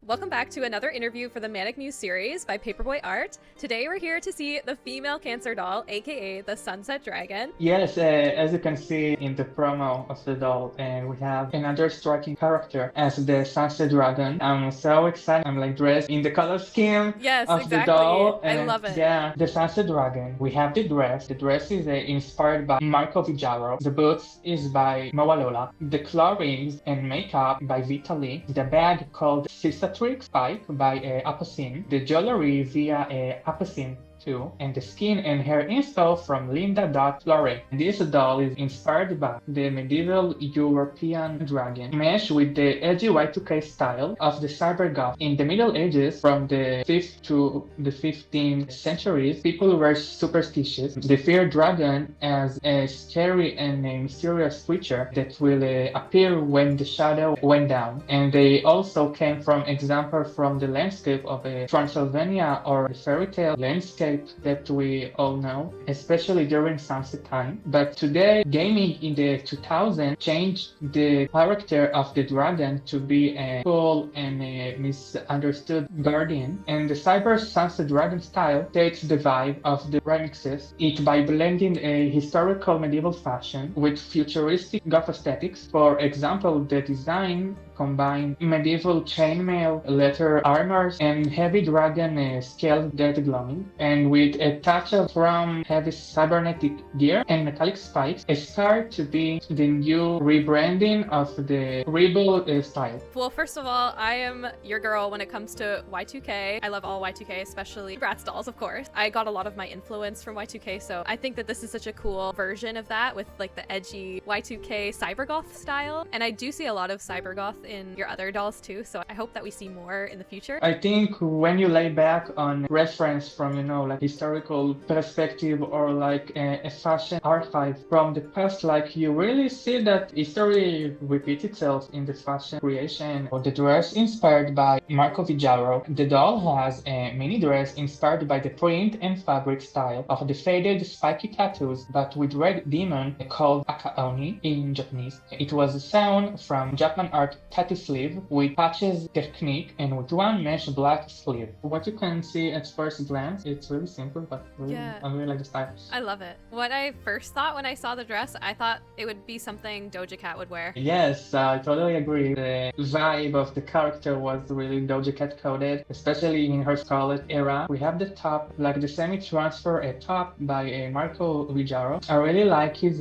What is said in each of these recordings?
Welcome back to another interview for the Manic Muse series by paperboi.art. Today we're here to see the female Cancer doll, aka the Sunset Dragon. Yes, as you can see in the promo of the doll, we have another striking character as the Sunset Dragon. I'm so excited. I'm like dressed in the color scheme Yes, of exactly. the doll. I love it. Yeah, the Sunset Dragon. We have the dress. The dress is inspired by Marco Viggiaro. The boots is by Moalola. The claw rings and makeup by Vitaly. The bag called Cicatrix Spike by Apocine. The jewelry via Apocine too, and the skin and hair inspo from Linda.Flore. This doll is inspired by the medieval European dragon, meshed with the edgy Y2K style of the cybergoth. In the Middle Ages, from the 5th to the 15th centuries, people were superstitious. They feared dragon as a scary and a mysterious creature that will appear when the shadow went down. And they also came from example from the landscape of Transylvania or the fairy tale landscape that we all know, especially during sunset time. But today, gaming in the 2000s changed the character of the dragon to be a cool and a misunderstood guardian. And the Cyber Sunset Dragon style takes the vibe of the remixes, it by blending a historical medieval fashion with futuristic goth aesthetics. For example, the design combined medieval chainmail, leather armors, and heavy dragon scale dirt glowing, and with a touch of from heavy cybernetic gear and metallic spikes, aspire to be the new rebranding of the Rebel style. Well, first of all, I am your girl when it comes to Y2K. I love all Y2K, especially Bratz dolls, of course. I got a lot of my influence from Y2K, so I think that this is such a cool version of that with like the edgy Y2K cybergoth style. And I do see a lot of cybergoth in your other dolls too, so I hope that we see more in the future. I think when you lay back on reference from, like historical perspective or like a fashion archive from the past, like you really see that history repeats itself in the fashion creation. Or the dress inspired by Marco Viggiaro. The doll has a mini dress inspired by the print and fabric style of the faded spiky tattoos, but with red demon called Akaoni in Japanese. It was sewn from Japan art tattoo sleeve with patches technique and with one mesh black sleeve. What you can see at first glance, it's really simple, but really, I really like the style. I love it. What I first thought when I saw the dress, I thought it would be something Doja Cat would wear. Yes, I totally agree. The vibe of the character was really Doja Cat coded, especially in her Scarlet era. We have the top, like the semi-transfer top by Marco Viggiaro. I really like his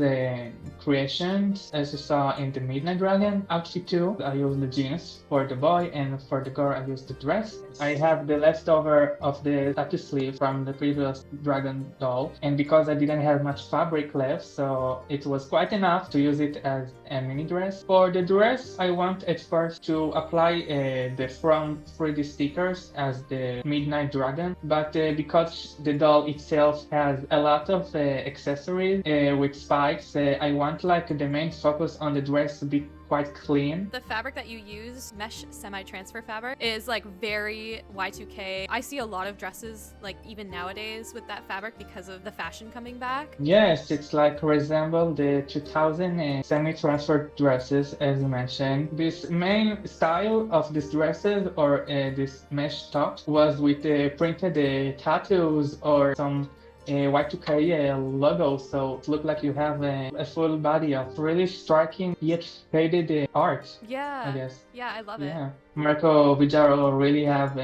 creations, as you saw in the Midnight Dragon outfit too. I used the jeans for the boy, and for the girl I used the dress. I have the leftover of the tattoo sleeve from the previous dragon doll, and because I didn't have much fabric left, so it was quite enough to use it as a mini dress. For the dress, I want at first to apply the front 3D stickers as the Midnight Dragon, but because the doll itself has a lot of accessories with spikes, I want like the main focus on the dress to be quite clean. The fabric that you use, mesh semi-transfer fabric, is like very Y2K. I see a lot of dresses like even nowadays with that fabric because of the fashion coming back. Yes, it's like resemble the 2000 semi-transfer dresses as you mentioned. This main style of these dresses or this mesh tops was with printed tattoos or some Y2K logo, so it looked like you have a full body of really striking yet faded art. Yeah, I guess. Yeah, I love it. Marco Viggiaro really have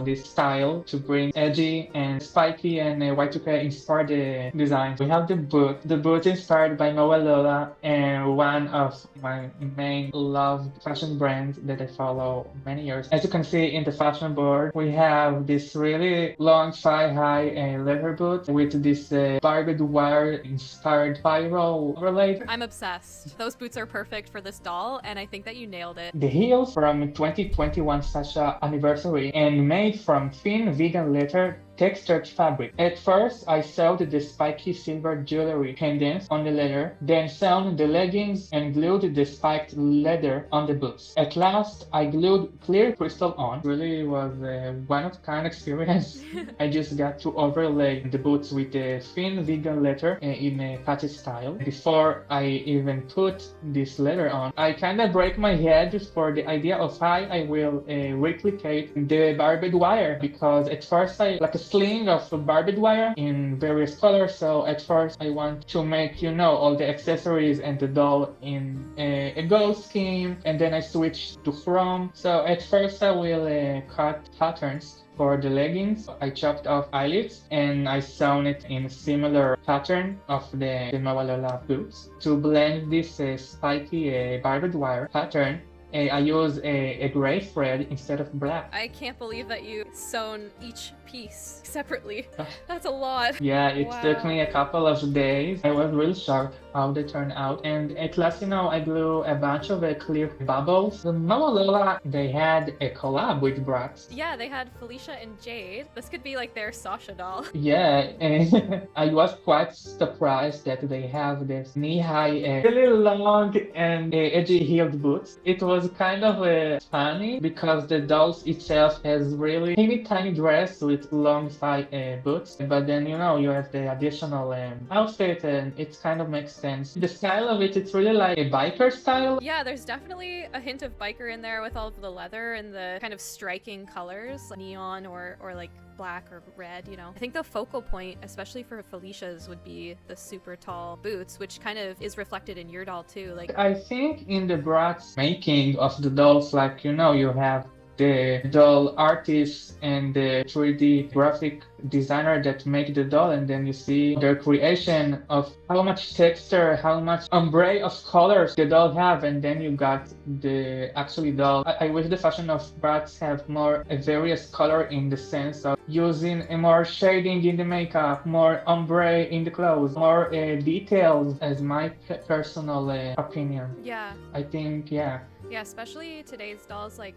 this style to bring edgy and spiky and Y2K inspired designs. We have the boot inspired by Noah Lola, and one of my main loved fashion brands that I follow many years. As you can see in the fashion board, we have this really long thigh-high leather boot with this barbed wire inspired spiral overlay. I'm obsessed. Those boots are perfect for this doll, and I think that you nailed it. The heels from 2021 Sasha anniversary and made from thin vegan leather textured fabric. At first, I sewed the spiky silver jewelry pendants on the leather, then sewn the leggings and glued the spiked leather on the boots. At last, I glued clear crystal on. Really was a one-of-kind experience. I just got to overlay the boots with a thin vegan leather in a patchy style. Before I even put this leather on, I kind of break my head for the idea of how I will replicate the barbed wire, because at first I like a sling of barbed wire in various colors. So at first I want to make, all the accessories and the doll in a gold scheme, and then I switch to chrome. So at first I will cut patterns for the leggings. I chopped off eyelets and I sewn it in a similar pattern of the Mawalola boots. To blend this spiky barbed wire pattern, I use a gray thread instead of black. I can't believe that you sewn each piece separately. That's a lot. Yeah, it Wow. took me a couple of days. I was really shocked how they turned out. And at last, I glue a bunch of clear bubbles. The Mawalola, they had a collab with Bratz. Yeah, they had Felicia and Jade. This could be like their Sasha doll. Yeah, and I was quite surprised that they have this knee-high, really long and edgy-heeled boots. It was kind of funny because the dolls itself has really teeny tiny dress with long thigh boots, but then you have the additional outfit, and it kind of makes sense. The style of it's really like a biker style. Yeah, there's definitely a hint of biker in there with all of the leather and the kind of striking colors, like neon or like black or red, I think the focal point, especially for Felicia's, would be the super tall boots, which kind of is reflected in your doll too. Like, I think in the Bratz making of the dolls, like, you have the doll artists and the 3D graphic designer that make the doll, and then you see their creation of how much texture, how much ombre of colors the doll have, and then you got the actually doll. I wish the fashion of Bratz have more various color in the sense of using more shading in the makeup, more ombre in the clothes, more details, as my personal opinion. yeah. I think, yeah. Yeah, especially today's dolls, like,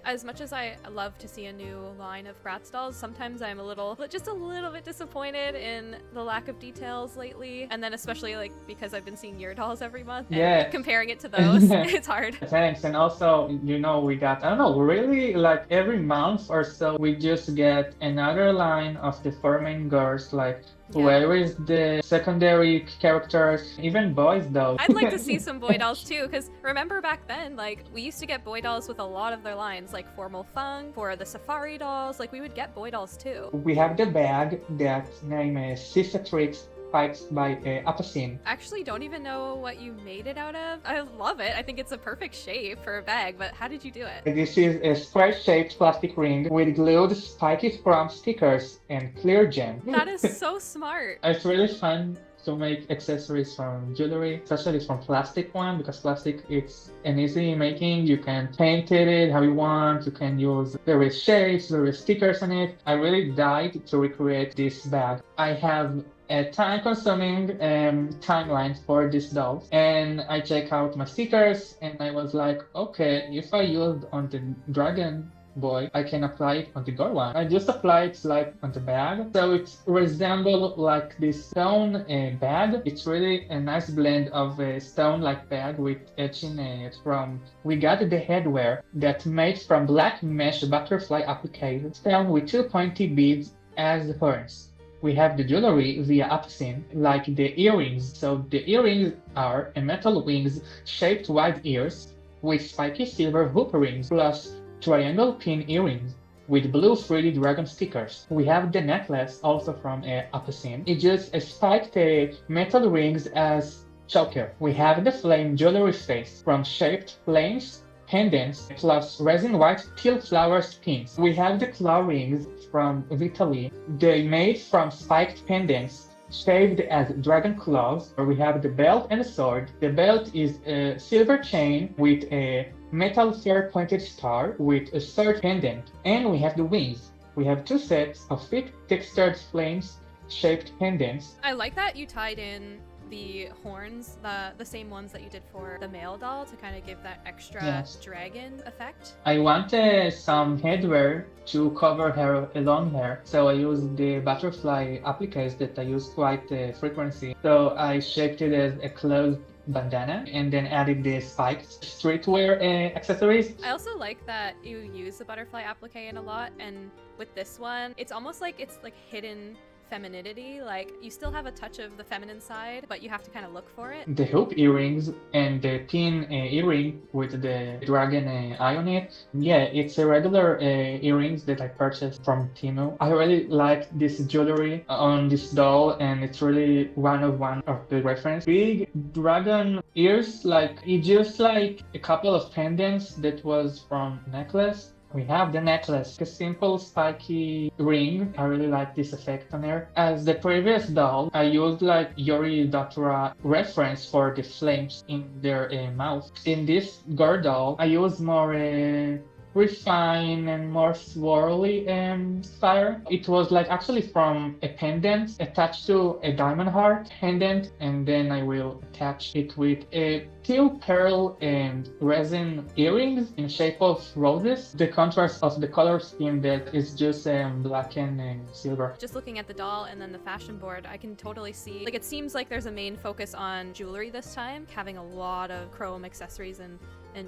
as much as I love to see a new line of Bratz dolls, sometimes I'm just a little bit disappointed in the lack of details lately. And then especially like because I've been seeing your dolls every month and comparing it to those, it's hard. Thanks. And also, we got, I don't know, really like every month or so, we just get another line of the four main girls, like where is the secondary characters, even boys though. I'd like to see some boy dolls too, because remember back then, like, we used to get boy dolls with a lot of their lines, like Formal Fung, for the Safari dolls, like, we would get boy dolls too. We have the bag that's named Cicatrix by Apacine. I actually don't even know what you made it out of. I love it. I think it's a perfect shape for a bag, but how did you do it? This is a square-shaped plastic ring with glued spiky chrome stickers and clear gem. That is so smart. It's really fun to make accessories from jewelry, especially from plastic one, because plastic, it's an easy making. You can paint it how you want. You can use various shapes, various stickers on it. I really died to recreate this bag. I have a time-consuming timeline for this doll, and I check out my stickers, and I was like, okay, if I used on the dragon boy, I can apply it on the girl one. I just apply it like on the bag, so it resembles like this stone bag. It's really a nice blend of a stone-like bag with etching from. We got the headwear that's made from black mesh butterfly applique, stone with 2 pointy beads as horns. We have the jewelry via Apacine, like the earrings. So the earrings are a metal wings shaped wide ears with spiky silver hoop rings plus triangle pin earrings with blue 3D dragon stickers. We have the necklace also from Apacine. It just spiked metal rings as choker. We have the flame jewelry face from shaped flames pendants plus resin white teal flowers pins. We have the claw rings from Vitaly. They made from spiked pendants shaped as dragon claws. We have the belt and the sword. The belt is a silver chain with a metal fair pointed star with a sword pendant. And we have the wings. We have 2 sets of thick textured flames shaped pendants. I like that you tied in the horns, the same ones that you did for the male doll, to kind of give that extra Yes. dragon effect. I wanted some headwear to cover her long hair, so I used the butterfly appliques that I use quite frequently. So I shaped it as a closed bandana and then added the spiked streetwear accessories. I also like that you use the butterfly applique in a lot, and with this one, it's almost like it's like hidden femininity. Like you still have a touch of the feminine side, but you have to kind of look for it. The hoop earrings and the pin earring with the dragon eye on it. Yeah, it's a regular earrings that I purchased from Temu. I really like this jewelry on this doll, and it's really one of the reference. Big dragon ears, like it's just like a couple of pendants that was from necklace. We have the necklace, a simple spiky ring. I really like this effect on her. As the previous doll, I used like Yori Datura reference for the flames in their mouth. In this girl doll, I use more refined and more swirly style. It was like actually from a pendant attached to a diamond heart pendant, and then I will attach it with a teal pearl and resin earrings in shape of roses. The contrast of the color scheme that is just black and silver. Just looking at the doll and then the fashion board, I can totally see, like, it seems like there's a main focus on jewelry this time, having a lot of chrome accessories and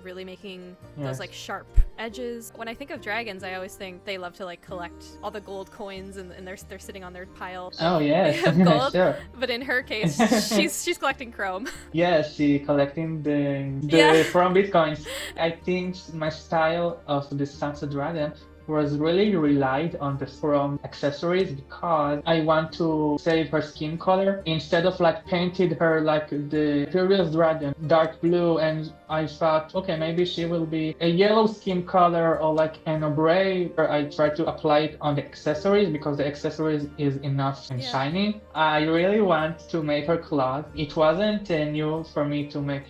really making those like sharp edges. When I think of dragons, I always think they love to like collect all the gold coins and they're sitting on their pile Oh yes, of gold. sure. But in her case, she's collecting chrome. Yeah, she collecting from bitcoins. I think my style of the Sunset Dragon was really relied on the chrome accessories because I want to save her skin color instead of like painted her like the previous dragon dark blue, and I thought okay, maybe she will be a yellow skin color or like an ombre. I tried to apply it on the accessories because the accessories is enough and shiny. I really want to make her claws. It wasn't new for me to make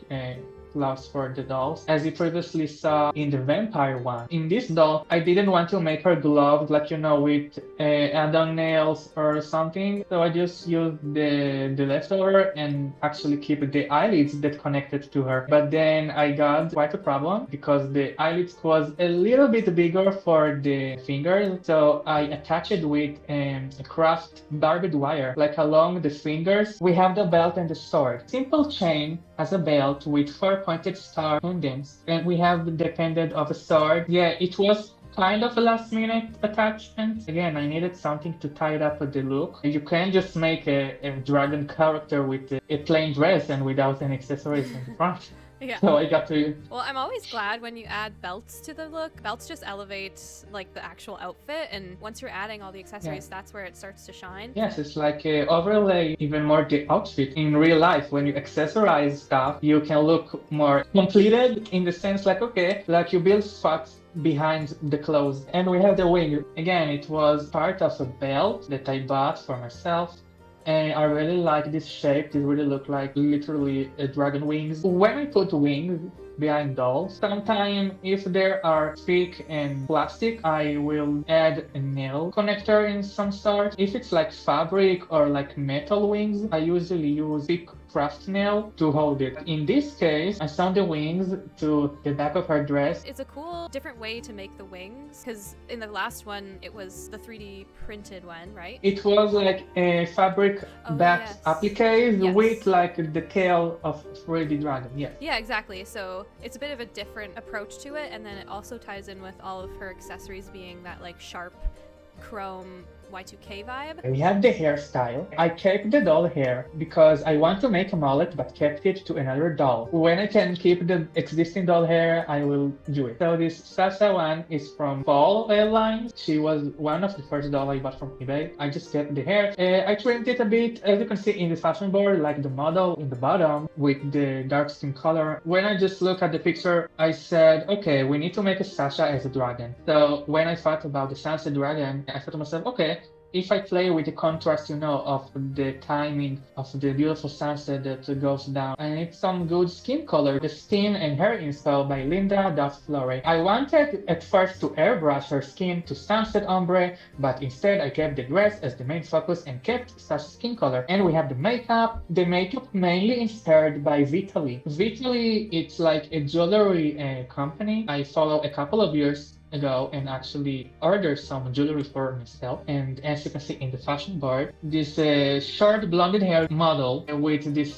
gloves for the dolls, as you previously saw in the vampire one. In this doll, I didn't want to make her gloves like, you know, with add-on nails or something, so I just used the leftover and actually keep the eyelids that connected to her. But then I got quite a problem because the eyelids was a little bit bigger for the fingers, so I attached it with a craft barbed wire like along the fingers. We have the belt and the sword. Simple chain as a belt with 4 pointed star pendants, and we have the pendant of a sword. Yeah, it was kind of a last minute attachment. Again, I needed something to tie it up with the look. You can't just make a dragon character with a plain dress and without any accessories in the front. Yeah. So I got to... Well, I'm always glad when you add belts to the look. Belts just elevate like the actual outfit, and once you're adding all the accessories, that's where it starts to shine. Yes, it's like overlay even more the outfit. In real life, when you accessorize stuff, you can look more completed in the sense like, okay, like you build spots behind the clothes. And we have the wing. Again, it was part of a belt that I bought for myself. And I really like this shape. It really look like literally a dragon wings. When I put wings behind dolls, sometimes if there are thick and plastic, I will add a nail connector in some sort. If it's like fabric or like metal wings, I usually use thick craft nail to hold it. In this case, I sewn the wings to the back of her dress. It's a cool different way to make the wings, because in the last one it was the 3D printed one, right? It was like a fabric back appliques with like the tail of 3D dragon. Yeah, exactly. So it's a bit of a different approach to it, and then it also ties in with all of her accessories being that like sharp chrome Y2K vibe. We have the hairstyle. I kept the doll hair because I want to make a mullet but kept it to another doll. When I can keep the existing doll hair, I will do it. So this Sasha one is from Fall line. She was one of the first doll I bought from eBay. I just kept the hair. I trimmed it a bit, as you can see in the fashion board, like the model in the bottom with the dark skin color. When I just look at the picture, I said, okay, we need to make a Sasha as a dragon. So when I thought about the Sunset Dragon, I thought to myself, okay, if I play with the contrast, of the timing of the beautiful sunset that goes down, I need some good skin color. The Skin and Hair Inspo by Linda Duff Flore. I wanted at first to airbrush her skin to sunset ombre, but instead I kept the dress as the main focus and kept such skin color. And we have the makeup. The makeup mainly inspired by Vitaly. Vitaly, it's like a jewelry company I follow a couple of years ago and actually ordered some jewelry for myself. And as you can see in the fashion board, this short blonde hair model with this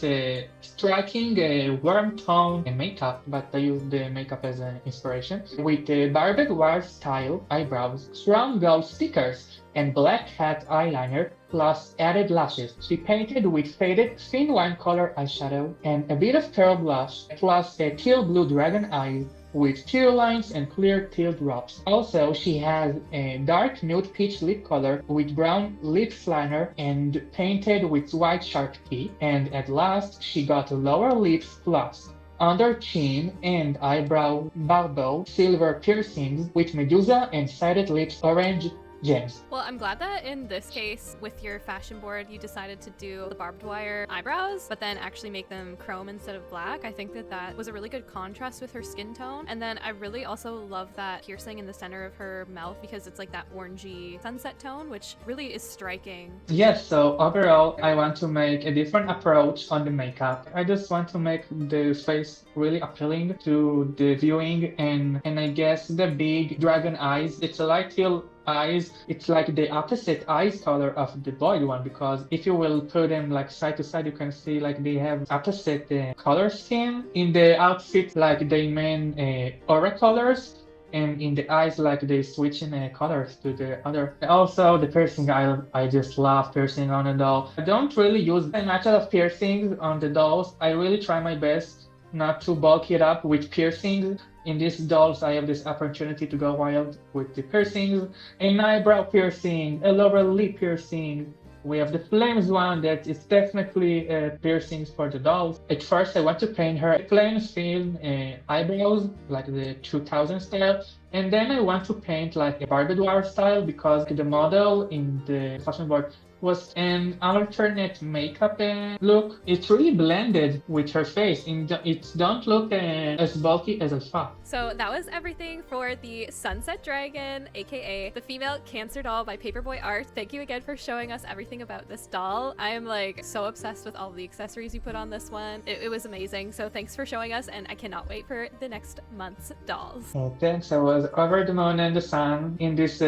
striking warm tone makeup, but I use the makeup as an inspiration, with barbed wire style eyebrows, strong gold stickers, and black hat eyeliner, plus added lashes. She painted with faded thin wine color eyeshadow and a bit of pearl blush, plus a teal blue dragon eye with tear lines and clear tear drops. Also, she has a dark nude peach lip color with brown lip liner and painted with white shark teeth. And at last, she got lower lips plus under chin and eyebrow barbell silver piercings with medusa and sided lips orange gems. Well, I'm glad that in this case, with your fashion board, you decided to do the barbed wire eyebrows, but then actually make them chrome instead of black. I think that that was a really good contrast with her skin tone. And then I really also love that piercing in the center of her mouth because it's like that orangey sunset tone, which really is striking. Yes, so overall, I want to make a different approach on the makeup. I just want to make the face really appealing to the viewing, and I guess the big dragon eyes, it's a light teal eyes, it's like the opposite eyes color of the boy one, because if you will put them like side to side, you can see like they have opposite color scheme in the outfit, like they main aura colors, and in the eyes like they switching colors to the other. Also the piercing, I just love piercing on a doll. I don't really use much of piercings on the dolls. I really try my best not to bulk it up with piercings. In these dolls, I have this opportunity to go wild with the piercings, an eyebrow piercing, a lower lip piercing. We have the flames one that is definitely piercings for the dolls. At first, I want to paint her plain thin eyebrows, like the 2000 style. And then I want to paint like a barbed wire style because the model in the fashion board was an alternate makeup look. It's really blended with her face, and it don't look as bulky as I thought. So that was everything for the Sunset Dragon, aka the female Cancer doll by paperboi.art. Thank you again for showing us everything about this doll. I am like so obsessed with all the accessories you put on this one. It was amazing. So thanks for showing us, and I cannot wait for the next month's dolls. Thanks. I was over the moon and the sun in this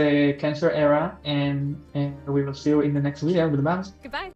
Cancer era, and we will see you in the next video. Goodbye. Goodbye.